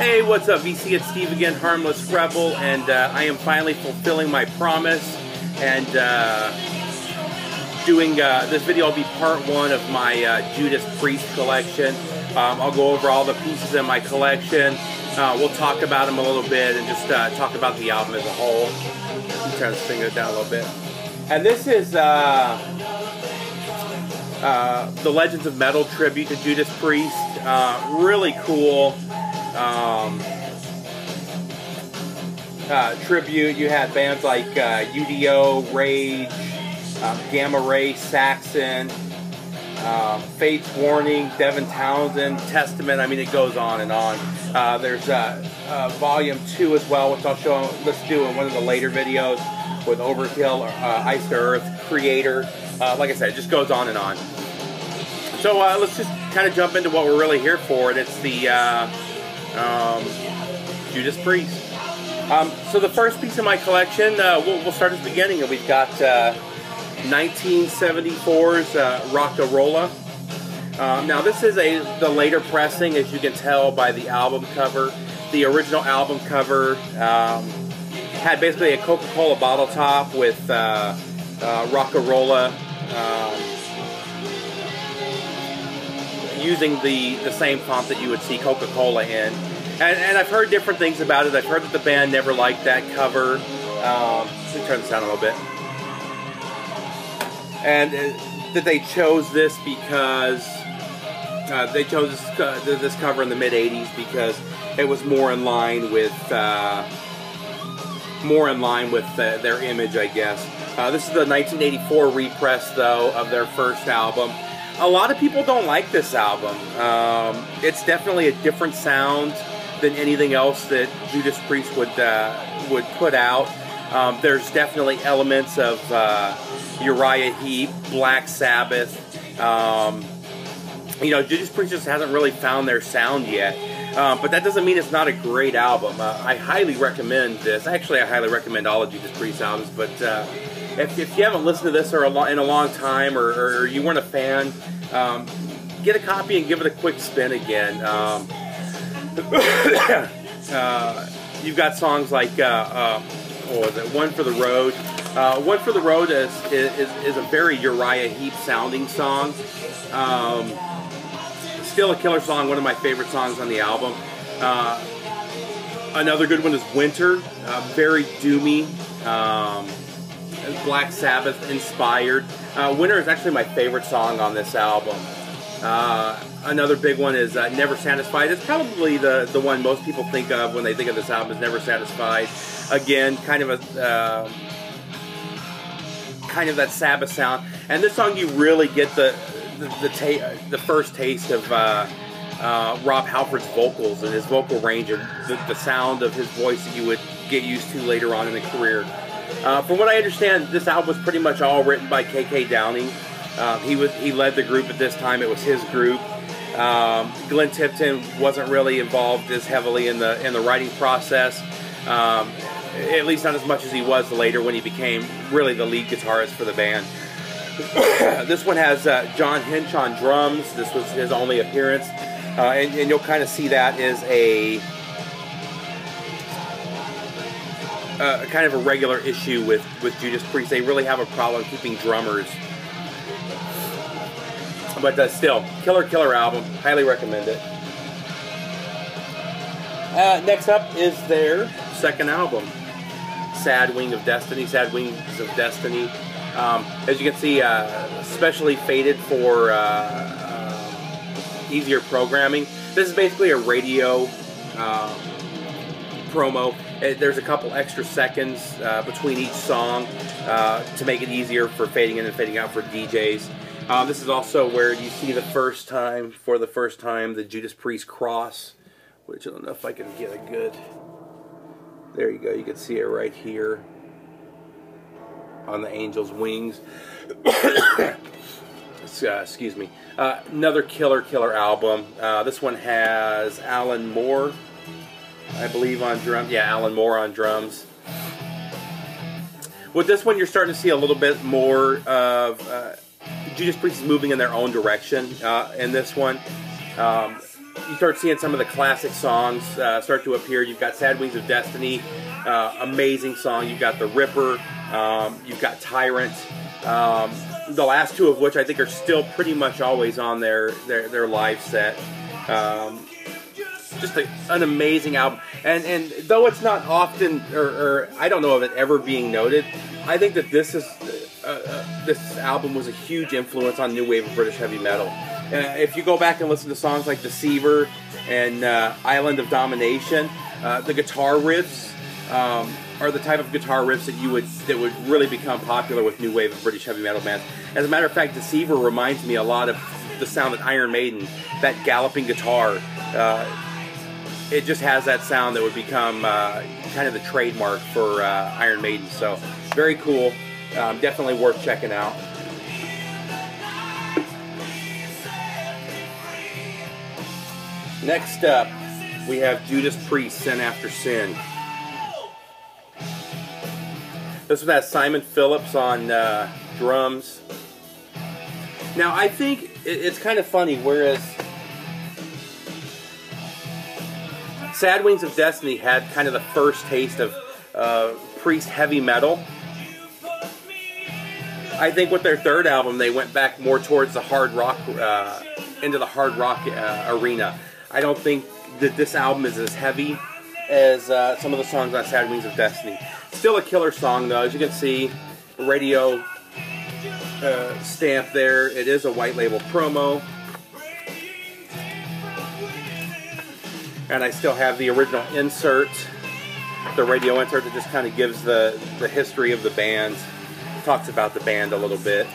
Hey, what's up, VC? It's Steve again, Harmless Rebel, and I am finally fulfilling my promise and doing this video will be part one of my Judas Priest collection. I'll go over all the pieces in my collection. We'll talk about them a little bit and just talk about the album as a whole. I'm trying to sing it down a little bit. And this is the Legends of Metal tribute to Judas Priest. Really cool tribute. You had bands like UDO, Rage, Gamma Ray, Saxon, Fate's Warning, Devin Townsend, Testament. I mean, it goes on and on. There's Volume 2 as well, which I'll show. Let's do in one of the later videos with Overkill, Ice to Earth, Creator. Like I said, it just goes on and on. So let's just kind of jump into what we're really here for, and it's the Judas Priest. So the first piece of my collection, we'll start at the beginning, and we've got 1974's Rocka Rolla. Now this is the later pressing, as you can tell by the album cover. The original album cover had basically a Coca-Cola bottle top with Rocka Rolla using the same font that you would see Coca-Cola in. And I've heard different things about it. I've heard that the band never liked that cover. Let me turn this down a little bit. And that they chose this because they chose this cover in the mid-'80s because it was more in line with their image, I guess. This is the 1984 repress, though, of their first album. A lot of people don't like this album. It's definitely a different sound than anything else that Judas Priest would put out. There's definitely elements of Uriah Heep, Black Sabbath. You know, Judas Priest just hasn't really found their sound yet. But that doesn't mean it's not a great album. I highly recommend this. Actually, I highly recommend all of Judas Priest albums. But if you haven't listened to this in a long time, or you weren't a fan, get a copy and give it a quick spin again. You've got songs like what was it? One for the Road. One for the Road is a very Uriah Heep sounding song. Still a killer song, one of my favorite songs on the album. Another good one is Winter, very doomy, Black Sabbath inspired. Winter is actually my favorite song on this album. Another big one is Never Satisfied. It's probably the one most people think of when they think of this album, is Never Satisfied. Again, kind of that Sabbath sound. And this song, you really get the first taste of Rob Halford's vocals and his vocal range and the sound of his voice that you would get used to later on in the career. From what I understand, this album was pretty much all written by K.K. Downing. He led the group at this time. It was his group. Glenn Tipton wasn't really involved as heavily in the writing process, at least not as much as he was later when he became really the lead guitarist for the band. This one has John Hinch on drums. This was his only appearance, and you'll kind of see that as a kind of a regular issue with Judas Priest. They really have a problem keeping drummers. But still, killer album. Highly recommend it. Next up is their second album, Sad Wings of Destiny. As you can see, specially faded for easier programming. This is basically a radio promo. There's a couple extra seconds between each song to make it easier for fading in and fading out for DJs. This is also where you see for the first time, the Judas Priest cross, which I don't know if I can get a good... There you go, you can see it right here on the angel's wings. Excuse me. Another killer album. This one has Alan Moore, I believe, on drums. Yeah, Alan Moore on drums. With this one, you're starting to see a little bit more of Judas Priest is moving in their own direction in this one. you start seeing some of the classic songs start to appear. You've got Sad Wings of Destiny, amazing song. You've got The Ripper. You've got Tyrant. The last two of which I think are still pretty much always on their live set. Just an amazing album. And though it's not often, or I don't know of it ever being noted, I think that this album was a huge influence on new wave of British heavy metal. If you go back and listen to songs like Deceiver and Island of Domination, the guitar riffs are the type of guitar riffs that would really become popular with new wave of British heavy metal bands. As a matter of fact, Deceiver reminds me a lot of the sound that Iron Maiden, that galloping guitar. It just has that sound that would become kind of the trademark for Iron Maiden. So very cool. Definitely worth checking out. Next up, we have Judas Priest, Sin After Sin. This one has Simon Phillips on drums. Now, I think it's kind of funny, whereas Sad Wings of Destiny had kind of the first taste of Priest heavy metal. I think with their third album, they went back more towards the hard rock, into the hard rock arena. I don't think that this album is as heavy as some of the songs on Sad Wings of Destiny. Still a killer song, though. As you can see, radio stamp there. It is a white label promo. And I still have the original insert, the radio insert that just kind of gives the history of the band. Talks about the band a little bit.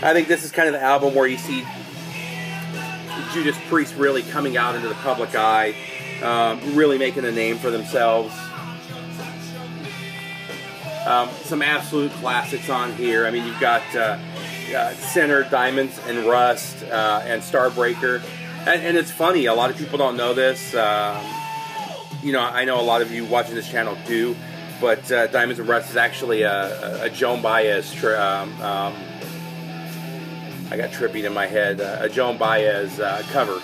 I think this is kind of the album where you see Judas Priest really coming out into the public eye, really making a name for themselves. Some absolute classics on here. I mean, you've got Sinner, Diamonds and Rust, and Starbreaker. And it's funny, a lot of people don't know this. You know, I know a lot of you watching this channel do, but Diamonds and Rust is actually a Joan Baez, I got tripping in my head, a Joan Baez cover.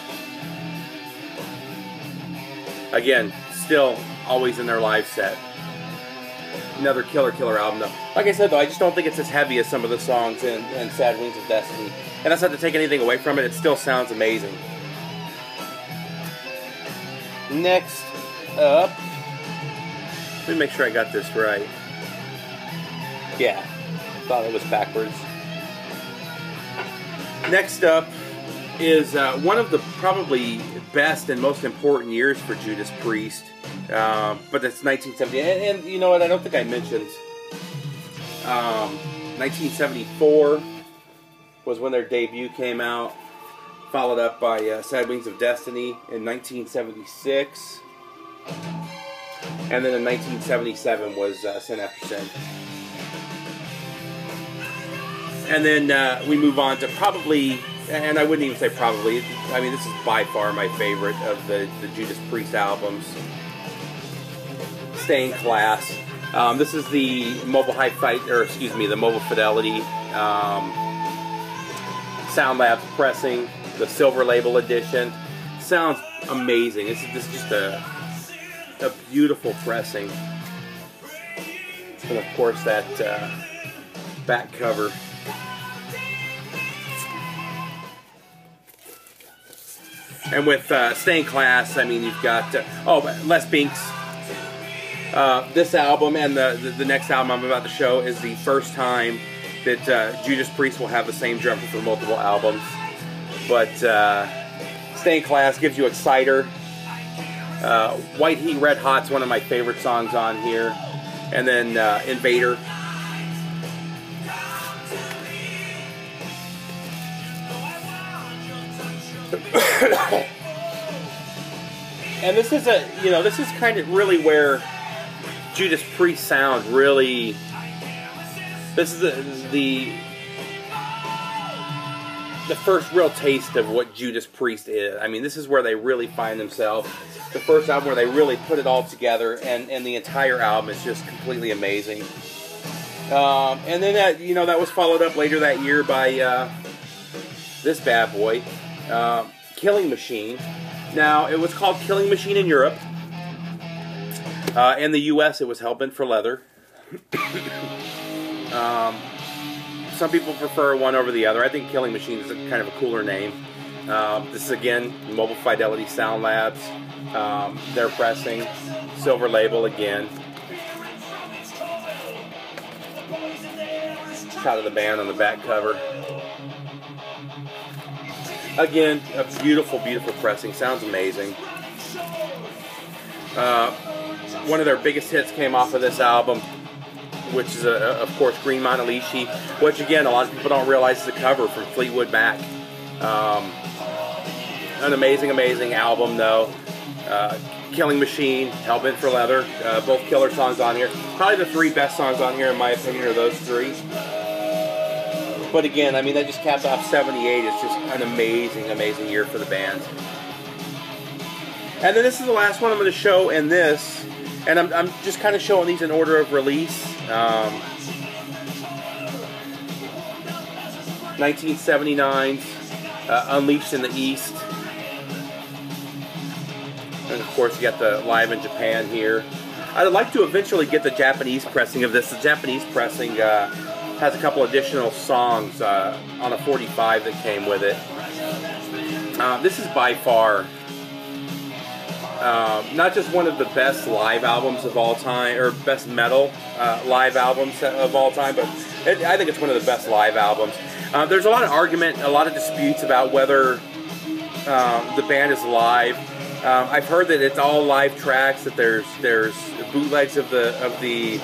Again, still always in their live set. Another killer album, though. Like I said, though, I just don't think it's as heavy as some of the songs in Sad Wings of Destiny. And that's not to take anything away from it, it still sounds amazing. Next up, let me make sure I got this right. Yeah, thought it was backwards. Next up is one of the probably best and most important years for Judas Priest, but it's 1970. And you know what, I don't think I mentioned 1974 was when their debut came out, followed up by Sad Wings of Destiny in 1976. And then in 1977 was Sin After Sin. And then we move on to probably, and I wouldn't even say probably, I mean, this is by far my favorite of the Judas Priest albums. Stay in Class. This is the Mobile the Mobile Fidelity Sound Labs pressing, the Silver Label edition. Sounds amazing. This is just a beautiful pressing. And of course that back cover. And with Stay in Class, I mean, you've got Les Binks. This album and the next album I'm about to show is the first time that Judas Priest will have the same drummer for multiple albums. But Stay in Class gives you Exciter. White Heat Red Hot's one of my favorite songs on here. And then Invader. And this is this is kind of really where Judas Priest sound really, this is the first real taste of what Judas Priest is. I mean, this is where they really find themselves. The first album where they really put it all together, and the entire album is just completely amazing. And then that, you know, that was followed up later that year by this bad boy, Killing Machine. Now, it was called Killing Machine in Europe. In the U.S., it was Hellbent for Leather. Some people prefer one over the other. I think Killing Machine is kind of a cooler name. This is, again, Mobile Fidelity Sound Labs. They're pressing. Silver label again. Shot of the band on the back cover. Again, a beautiful, beautiful pressing. Sounds amazing. One of their biggest hits came off of this album, which is, of course, Green Monalishi, which, again, a lot of people don't realize is a cover from Fleetwood Mac. An amazing, amazing album, though. Killing Machine, Hellbent for Leather, both killer songs on here. Probably the three best songs on here, in my opinion, are those three. But again, I mean, they just capped off 78. It's just an amazing, amazing year for the band. And then this is the last one I'm going to show in this. And I'm just kind of showing these in order of release. 1979's Unleashed in the East. And of course, you got the Live in Japan here. I'd like to eventually get the Japanese pressing of this. The Japanese pressing has a couple additional songs on a 45 that came with it. This is by far not just one of the best live albums of all time, or best metal live albums of all time, but I think it's one of the best live albums. There's a lot of argument, a lot of disputes about whether the band is live. I've heard that it's all live tracks, that there's bootlegs of the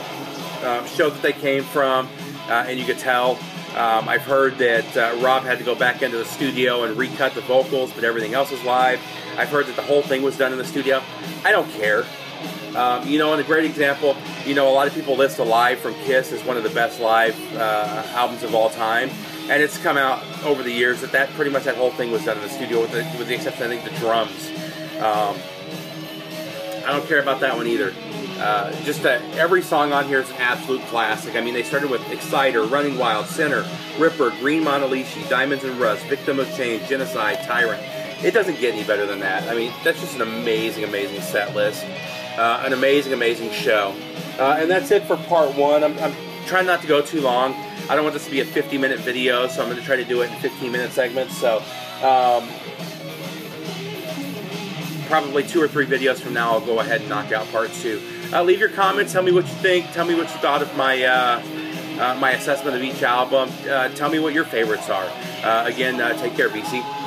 show that they came from, and you could tell. I've heard that Rob had to go back into the studio and recut the vocals, but everything else was live. I've heard that the whole thing was done in the studio. I don't care. You know, and a great example, you know, a lot of people list Alive from Kiss as one of the best live albums of all time. And it's come out over the years that pretty much that whole thing was done in the studio, with the exception, I think, the drums. I don't care about that one either. Just that every song on here is an absolute classic. I mean, they started with Exciter, Running Wild, Sinner, Ripper, Green Monalishi, Diamonds and Rust, Victim of Change, Genocide, Tyrant. It doesn't get any better than that. I mean, that's just an amazing, amazing set list. An amazing, amazing show. And that's it for part one. I'm trying not to go too long. I don't want this to be a 50-minute video, so I'm going to try to do it in 15-minute segments. So, probably 2 or 3 videos from now, I'll go ahead and knock out part 2. Leave your comments. Tell me what you think. Tell me what you thought of my my assessment of each album. Tell me what your favorites are. Again, take care, BC.